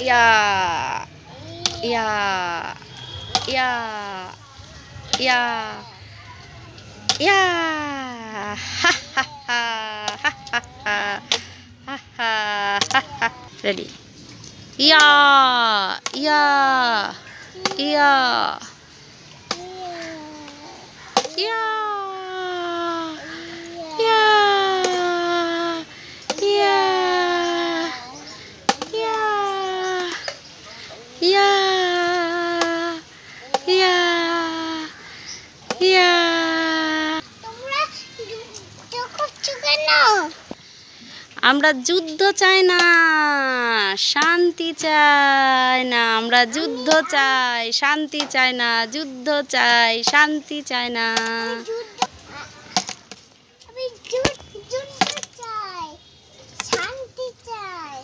ইয়া ইয়া ইয়া ইয়া ইয়া হা হা হা হা হা হা হা হা। Ready? ইয়া ইয়া ইয়া ইয়া ইয়া ইয়া ইয়া ইয়া ইয়া ইয়া। তোমরা যুদ্ধ করছো কেন? আমরা যুদ্ধ চাই না, শান্তি চাই না। আমরা যুদ্ধ চাই, শান্তি চাই না। যুদ্ধ চাই, শান্তি চাই না। আমি যুদ্ধ চাই, শান্তি চাই।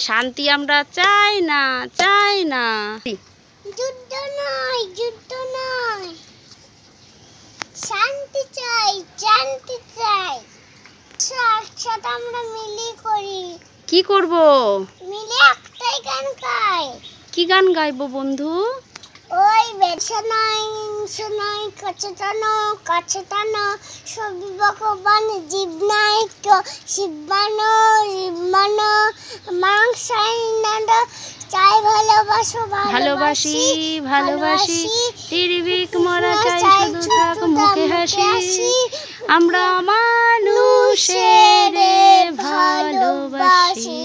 শান্তি আমরা চাই না, চাই না। যুদ্ধ নয়, যুদ্ধ নয়, শান্তি চাই, শান্তি চাই। একসাথে আমরা মিলে করি। কি করব? মিলে একটাই গান গাই। কি গান গাইবো বন্ধু? ওই বেছে নাই শোনাই কাছে টানো সবই ভগবান জীব নাই তো শিবানো শিবানো মাংসাই নাডা চাই ভালোবাসো ভালোবাসি ভালোবাসি টিরিবিক মরা চাই শুধু থাক মুখে হাসি। আমরা মানুষের ভালোবাসি।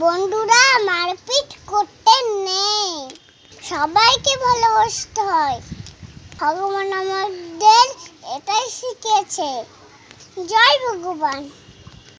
বন্ধুরা মারপিট করতে নেই, সবাইকে ভালোবাসতে হয়। ভগবান আমাদের এটাই শিখিয়েছে। জয় ভগবান।